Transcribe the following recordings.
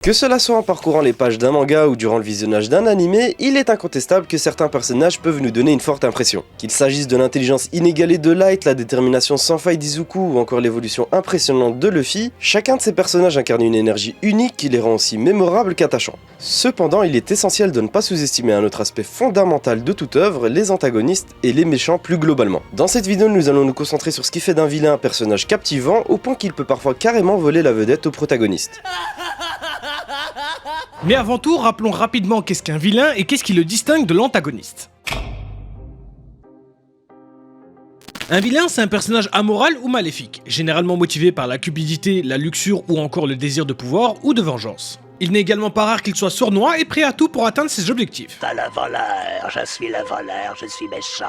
Que cela soit en parcourant les pages d'un manga ou durant le visionnage d'un animé, il est incontestable que certains personnages peuvent nous donner une forte impression. Qu'il s'agisse de l'intelligence inégalée de Light, la détermination sans faille d'Izuku ou encore l'évolution impressionnante de Luffy, chacun de ces personnages incarne une énergie unique qui les rend aussi mémorables qu'attachants. Cependant, il est essentiel de ne pas sous-estimer un autre aspect fondamental de toute œuvre, les antagonistes et les méchants plus globalement. Dans cette vidéo, nous allons nous concentrer sur ce qui fait d'un vilain un personnage captivant au point qu'il peut parfois carrément voler la vedette au protagoniste. Mais avant tout, rappelons rapidement qu'est-ce qu'un vilain et qu'est-ce qui le distingue de l'antagoniste. Un vilain, c'est un personnage amoral ou maléfique, généralement motivé par la cupidité, la luxure ou encore le désir de pouvoir ou de vengeance. Il n'est également pas rare qu'il soit sournois et prêt à tout pour atteindre ses objectifs. T'as le voleur, je suis le voleur, je suis méchant.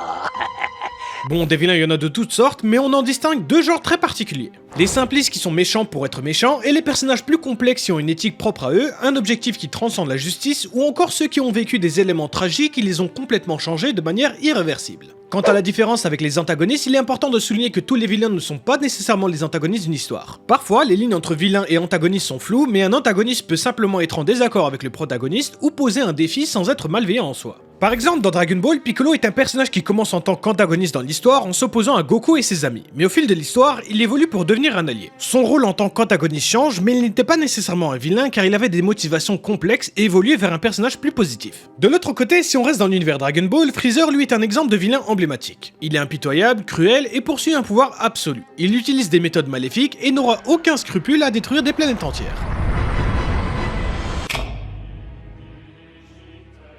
Bon, des vilains il y en a de toutes sortes, mais on en distingue deux genres très particuliers. Les simplistes qui sont méchants pour être méchants, et les personnages plus complexes qui ont une éthique propre à eux, un objectif qui transcende la justice, ou encore ceux qui ont vécu des éléments tragiques qui les ont complètement changés de manière irréversible. Quant à la différence avec les antagonistes, il est important de souligner que tous les vilains ne sont pas nécessairement les antagonistes d'une histoire. Parfois, les lignes entre vilain et antagoniste sont floues, mais un antagoniste peut simplement être en désaccord avec le protagoniste ou poser un défi sans être malveillant en soi. Par exemple, dans Dragon Ball, Piccolo est un personnage qui commence en tant qu'antagoniste dans l'histoire en s'opposant à Goku et ses amis, mais au fil de l'histoire, il évolue pour devenir un allié. Son rôle en tant qu'antagoniste change, mais il n'était pas nécessairement un vilain car il avait des motivations complexes et évoluait vers un personnage plus positif. De l'autre côté, si on reste dans l'univers Dragon Ball, Freezer lui est un exemple de vilain emblématique. Il est impitoyable, cruel et poursuit un pouvoir absolu. Il utilise des méthodes maléfiques et n'aura aucun scrupule à détruire des planètes entières.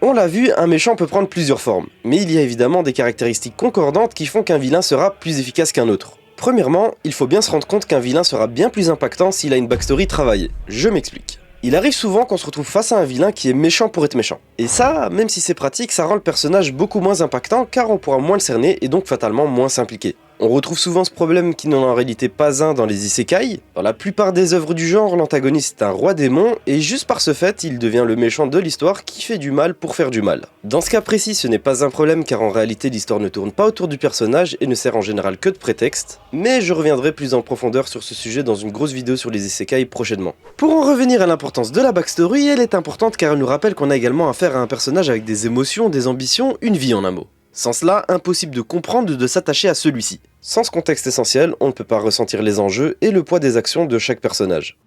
On l'a vu, un méchant peut prendre plusieurs formes, mais il y a évidemment des caractéristiques concordantes qui font qu'un vilain sera plus efficace qu'un autre. Premièrement, il faut bien se rendre compte qu'un vilain sera bien plus impactant s'il a une backstory travaillée. Je m'explique. Il arrive souvent qu'on se retrouve face à un vilain qui est méchant pour être méchant. Et ça, même si c'est pratique, ça rend le personnage beaucoup moins impactant car on pourra moins le cerner et donc fatalement moins s'impliquer. On retrouve souvent ce problème qui n'en est en réalité pas un dans les isekai. Dans la plupart des œuvres du genre, l'antagoniste est un roi démon, et juste par ce fait, il devient le méchant de l'histoire qui fait du mal pour faire du mal. Dans ce cas précis, ce n'est pas un problème car en réalité l'histoire ne tourne pas autour du personnage et ne sert en général que de prétexte, mais je reviendrai plus en profondeur sur ce sujet dans une grosse vidéo sur les isekai prochainement. Pour en revenir à l'importance de la backstory, elle est importante car elle nous rappelle qu'on a également affaire à un personnage avec des émotions, des ambitions, une vie en un mot. Sans cela, impossible de comprendre ou de s'attacher à celui-ci. Sans ce contexte essentiel, on ne peut pas ressentir les enjeux et le poids des actions de chaque personnage.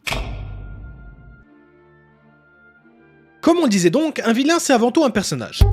Comme on disait donc, un vilain c'est avant tout un personnage.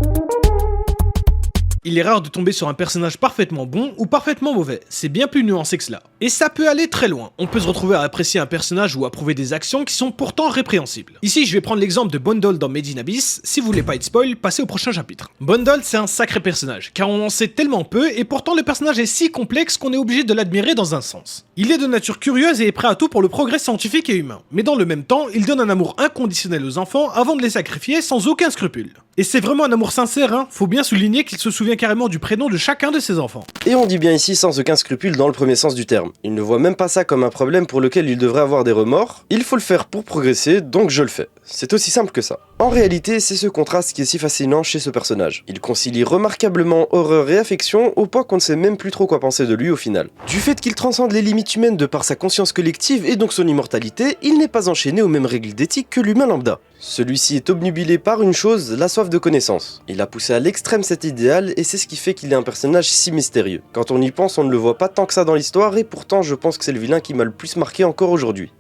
Il est rare de tomber sur un personnage parfaitement bon ou parfaitement mauvais, c'est bien plus nuancé que cela. Et ça peut aller très loin, on peut se retrouver à apprécier un personnage ou approuver des actions qui sont pourtant répréhensibles. Ici je vais prendre l'exemple de Bundle dans Made in Abyss, si vous voulez pas être spoil, passez au prochain chapitre. Bundle c'est un sacré personnage, car on en sait tellement peu et pourtant le personnage est si complexe qu'on est obligé de l'admirer dans un sens. Il est de nature curieuse et est prêt à tout pour le progrès scientifique et humain, mais dans le même temps, il donne un amour inconditionnel aux enfants avant de les sacrifier sans aucun scrupule. Et c'est vraiment un amour sincère, hein, faut bien souligner qu'il se souvient carrément du prénom de chacun de ses enfants. Et on dit bien ici sans aucun scrupule dans le premier sens du terme. Il ne voit même pas ça comme un problème pour lequel il devrait avoir des remords. Il faut le faire pour progresser, donc je le fais. C'est aussi simple que ça. En réalité, c'est ce contraste qui est si fascinant chez ce personnage. Il concilie remarquablement horreur et affection au point qu'on ne sait même plus trop quoi penser de lui au final. Du fait qu'il transcende les limites humaines de par sa conscience collective et donc son immortalité, il n'est pas enchaîné aux mêmes règles d'éthique que l'humain lambda. Celui-ci est obnubilé par une chose, la soif de connaissance. Il a poussé à l'extrême cet idéal et c'est ce qui fait qu'il est un personnage si mystérieux. Quand on y pense, on ne le voit pas tant que ça dans l'histoire et pourtant je pense que c'est le vilain qui m'a le plus marqué encore aujourd'hui.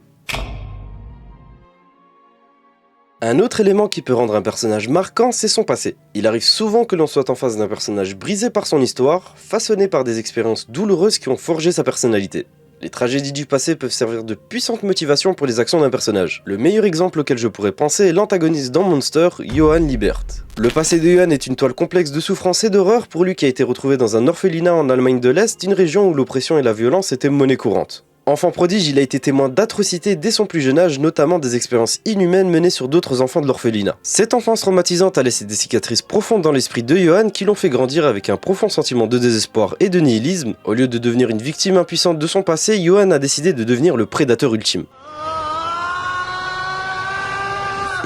Un autre élément qui peut rendre un personnage marquant, c'est son passé. Il arrive souvent que l'on soit en face d'un personnage brisé par son histoire, façonné par des expériences douloureuses qui ont forgé sa personnalité. Les tragédies du passé peuvent servir de puissantes motivations pour les actions d'un personnage. Le meilleur exemple auquel je pourrais penser est l'antagoniste dans Monster, Johann Liebert. Le passé de Johann est une toile complexe de souffrance et d'horreur pour lui qui a été retrouvé dans un orphelinat en Allemagne de l'Est, une région où l'oppression et la violence étaient monnaie courante. Enfant prodige, il a été témoin d'atrocités dès son plus jeune âge, notamment des expériences inhumaines menées sur d'autres enfants de l'orphelinat. Cette enfance traumatisante a laissé des cicatrices profondes dans l'esprit de Johann qui l'ont fait grandir avec un profond sentiment de désespoir et de nihilisme. Au lieu de devenir une victime impuissante de son passé, Johann a décidé de devenir le prédateur ultime.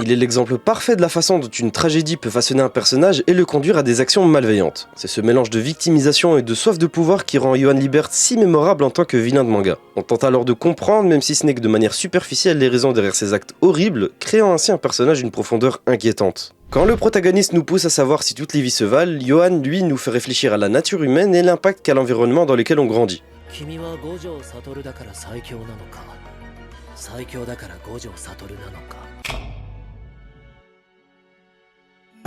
Il est l'exemple parfait de la façon dont une tragédie peut façonner un personnage et le conduire à des actions malveillantes. C'est ce mélange de victimisation et de soif de pouvoir qui rend Johan Liebert si mémorable en tant que vilain de manga. On tente alors de comprendre, même si ce n'est que de manière superficielle, les raisons derrière ces actes horribles, créant ainsi un personnage d'une profondeur inquiétante. Quand le protagoniste nous pousse à savoir si toutes les vies se valent, Johan, lui, nous fait réfléchir à la nature humaine et l'impact qu'a l'environnement dans lequel on grandit.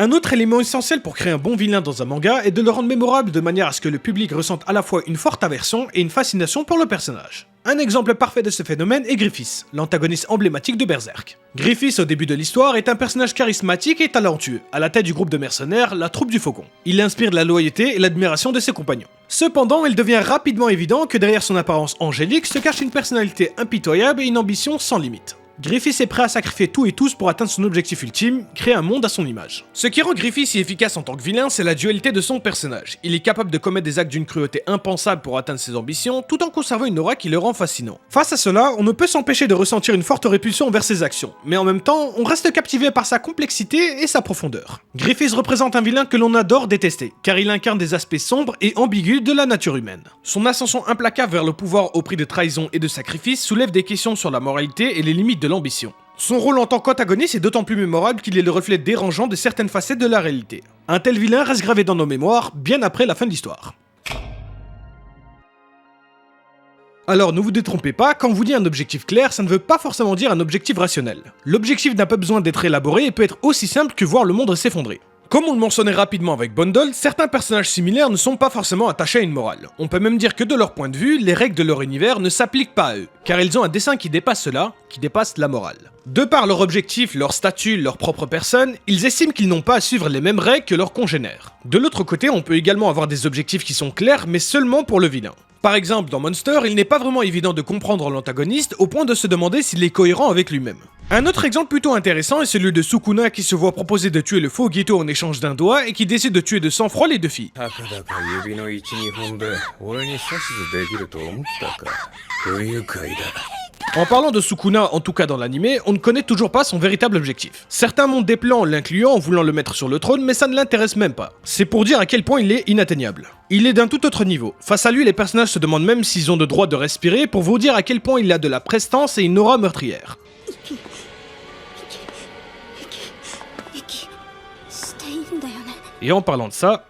Un autre élément essentiel pour créer un bon vilain dans un manga est de le rendre mémorable de manière à ce que le public ressente à la fois une forte aversion et une fascination pour le personnage. Un exemple parfait de ce phénomène est Griffiths, l'antagoniste emblématique de Berserk. Griffiths, au début de l'histoire, est un personnage charismatique et talentueux, à la tête du groupe de mercenaires, la troupe du Faucon. Il inspire de la loyauté et l'admiration de ses compagnons. Cependant, il devient rapidement évident que derrière son apparence angélique se cache une personnalité impitoyable et une ambition sans limite. Griffiths est prêt à sacrifier tout et tous pour atteindre son objectif ultime, créer un monde à son image. Ce qui rend Griffiths si efficace en tant que vilain, c'est la dualité de son personnage. Il est capable de commettre des actes d'une cruauté impensable pour atteindre ses ambitions, tout en conservant une aura qui le rend fascinant. Face à cela, on ne peut s'empêcher de ressentir une forte répulsion envers ses actions, mais en même temps, on reste captivé par sa complexité et sa profondeur. Griffiths représente un vilain que l'on adore détester, car il incarne des aspects sombres et ambigus de la nature humaine. Son ascension implacable vers le pouvoir au prix de trahison et de sacrifice soulève des questions sur la moralité et les limites de l'ambition. Son rôle en tant qu'antagoniste est d'autant plus mémorable qu'il est le reflet dérangeant de certaines facettes de la réalité. Un tel vilain reste gravé dans nos mémoires, bien après la fin de l'histoire. Alors ne vous détrompez pas, quand on vous dit un objectif clair, ça ne veut pas forcément dire un objectif rationnel. L'objectif n'a pas besoin d'être élaboré et peut être aussi simple que voir le monde s'effondrer. Comme on le mentionnait rapidement avec Bundle, certains personnages similaires ne sont pas forcément attachés à une morale. On peut même dire que de leur point de vue, les règles de leur univers ne s'appliquent pas à eux, car ils ont un dessein qui dépasse cela, qui dépasse la morale. De par leur objectif, leur statut, leur propre personne, ils estiment qu'ils n'ont pas à suivre les mêmes règles que leurs congénères. De l'autre côté, on peut également avoir des objectifs qui sont clairs, mais seulement pour le vilain. Par exemple, dans Monster, il n'est pas vraiment évident de comprendre l'antagoniste au point de se demander s'il est cohérent avec lui-même. Un autre exemple plutôt intéressant est celui de Sukuna qui se voit proposer de tuer le faux Gito en échange d'un doigt et qui décide de tuer de sang-froid les deux filles. En parlant de Sukuna, en tout cas dans l'anime, on ne connaît toujours pas son véritable objectif. Certains montent des plans l'incluant en voulant le mettre sur le trône, mais ça ne l'intéresse même pas. C'est pour dire à quel point il est inatteignable. Il est d'un tout autre niveau. Face à lui, les personnages se demandent même s'ils ont le droit de respirer pour vous dire à quel point il a de la prestance et une aura meurtrière. Et en parlant de ça...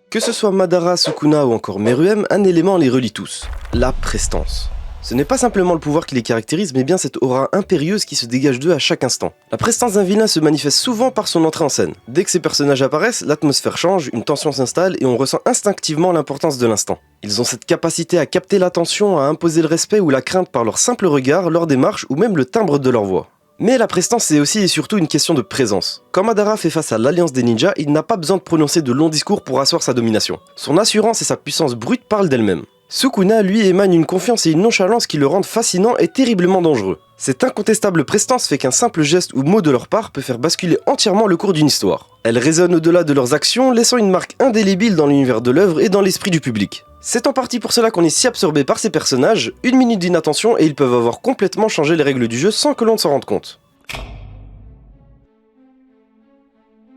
Que ce soit Madara, Sukuna ou encore Meruem, un élément les relie tous, la prestance. Ce n'est pas simplement le pouvoir qui les caractérise, mais bien cette aura impérieuse qui se dégage d'eux à chaque instant. La prestance d'un vilain se manifeste souvent par son entrée en scène. Dès que ces personnages apparaissent, l'atmosphère change, une tension s'installe et on ressent instinctivement l'importance de l'instant. Ils ont cette capacité à capter l'attention, à imposer le respect ou la crainte par leur simple regard, leur démarche ou même le timbre de leur voix. Mais la prestance, c'est aussi et surtout une question de présence. Quand Madara fait face à l'Alliance des ninjas, il n'a pas besoin de prononcer de longs discours pour asseoir sa domination. Son assurance et sa puissance brute parlent d'elles-mêmes. Sukuna, lui, émane une confiance et une nonchalance qui le rendent fascinant et terriblement dangereux. Cette incontestable prestance fait qu'un simple geste ou mot de leur part peut faire basculer entièrement le cours d'une histoire. Elle résonne au-delà de leurs actions, laissant une marque indélébile dans l'univers de l'œuvre et dans l'esprit du public. C'est en partie pour cela qu'on est si absorbé par ces personnages, une minute d'inattention et ils peuvent avoir complètement changé les règles du jeu sans que l'on ne s'en rende compte.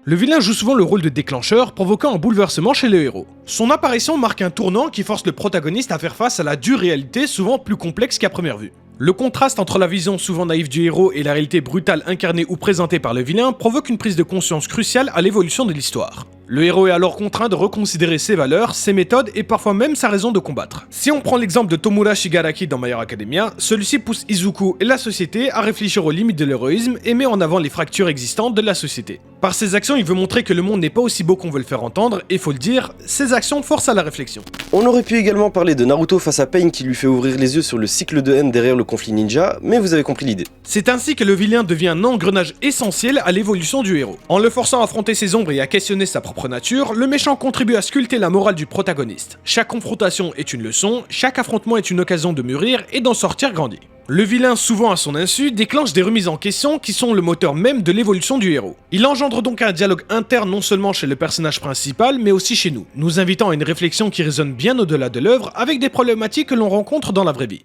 Le vilain joue souvent le rôle de déclencheur, provoquant un bouleversement chez le héros. Son apparition marque un tournant qui force le protagoniste à faire face à la dure réalité souvent plus complexe qu'à première vue. Le contraste entre la vision souvent naïve du héros et la réalité brutale incarnée ou présentée par le vilain provoque une prise de conscience cruciale à l'évolution de l'histoire. Le héros est alors contraint de reconsidérer ses valeurs, ses méthodes et parfois même sa raison de combattre. Si on prend l'exemple de Tomura Shigaraki dans My Hero Academia, celui-ci pousse Izuku et la société à réfléchir aux limites de l'héroïsme et met en avant les fractures existantes de la société. Par ses actions, il veut montrer que le monde n'est pas aussi beau qu'on veut le faire entendre et faut le dire, ses actions forcent à la réflexion. On aurait pu également parler de Naruto face à Pain qui lui fait ouvrir les yeux sur le cycle de haine derrière le conflit ninja, mais vous avez compris l'idée. C'est ainsi que le vilain devient un engrenage essentiel à l'évolution du héros. En le forçant à affronter ses ombres et à questionner sa propre nature, le méchant contribue à sculpter la morale du protagoniste. Chaque confrontation est une leçon, chaque affrontement est une occasion de mûrir et d'en sortir grandi. Le vilain, souvent à son insu, déclenche des remises en question qui sont le moteur même de l'évolution du héros. Il engendre donc un dialogue interne non seulement chez le personnage principal, mais aussi chez nous, nous invitant à une réflexion qui résonne bien au-delà de l'œuvre avec des problématiques que l'on rencontre dans la vraie vie.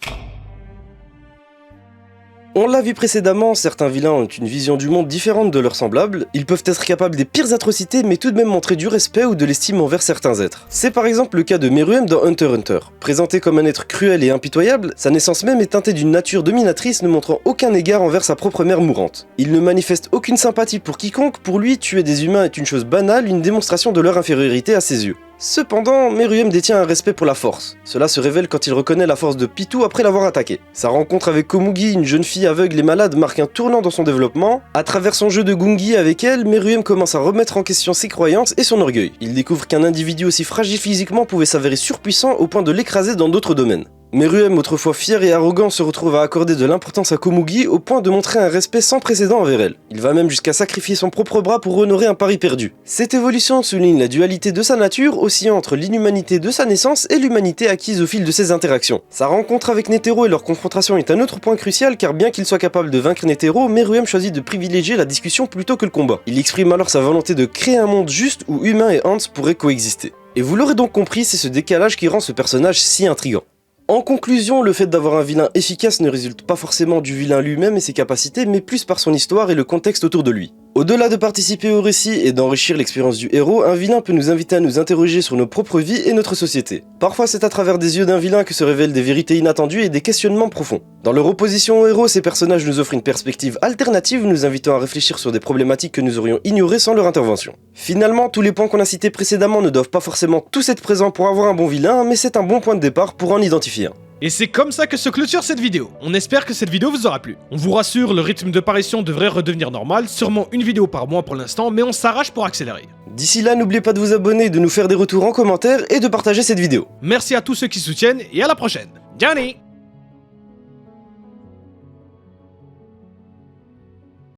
On l'a vu précédemment, certains vilains ont une vision du monde différente de leurs semblables, ils peuvent être capables des pires atrocités mais tout de même montrer du respect ou de l'estime envers certains êtres. C'est par exemple le cas de Meruem dans Hunter x Hunter. Présenté comme un être cruel et impitoyable, sa naissance même est teintée d'une nature dominatrice ne montrant aucun égard envers sa propre mère mourante. Il ne manifeste aucune sympathie pour quiconque, pour lui tuer des humains est une chose banale, une démonstration de leur infériorité à ses yeux. Cependant, Meruem détient un respect pour la force. Cela se révèle quand il reconnaît la force de Pitou après l'avoir attaqué. Sa rencontre avec Komugi, une jeune fille aveugle et malade, marque un tournant dans son développement. À travers son jeu de Gungi avec elle, Meruem commence à remettre en question ses croyances et son orgueil. Il découvre qu'un individu aussi fragile physiquement pouvait s'avérer surpuissant au point de l'écraser dans d'autres domaines. Meruem, autrefois fier et arrogant, se retrouve à accorder de l'importance à Komugi au point de montrer un respect sans précédent envers elle. Il va même jusqu'à sacrifier son propre bras pour honorer un pari perdu. Cette évolution souligne la dualité de sa nature, oscillant entre l'inhumanité de sa naissance et l'humanité acquise au fil de ses interactions. Sa rencontre avec Netero et leur confrontation est un autre point crucial car bien qu'il soit capable de vaincre Netero, Meruem choisit de privilégier la discussion plutôt que le combat. Il exprime alors sa volonté de créer un monde juste où humains et Ants pourraient coexister. Et vous l'aurez donc compris, c'est ce décalage qui rend ce personnage si intriguant. En conclusion, le fait d'avoir un vilain efficace ne résulte pas forcément du vilain lui-même et ses capacités, mais plus par son histoire et le contexte autour de lui. Au-delà de participer au récit et d'enrichir l'expérience du héros, un vilain peut nous inviter à nous interroger sur nos propres vies et notre société. Parfois, c'est à travers des yeux d'un vilain que se révèlent des vérités inattendues et des questionnements profonds. Dans leur opposition au héros, ces personnages nous offrent une perspective alternative, nous invitant à réfléchir sur des problématiques que nous aurions ignorées sans leur intervention. Finalement, tous les points qu'on a cités précédemment ne doivent pas forcément tous être présents pour avoir un bon vilain, mais c'est un bon point de départ pour en identifier un. Et c'est comme ça que se clôture cette vidéo. On espère que cette vidéo vous aura plu. On vous rassure, le rythme de parution devrait redevenir normal, sûrement une vidéo par mois pour l'instant, mais on s'arrache pour accélérer. D'ici là, n'oubliez pas de vous abonner, de nous faire des retours en commentaire et de partager cette vidéo. Merci à tous ceux qui soutiennent et à la prochaine. Johnny!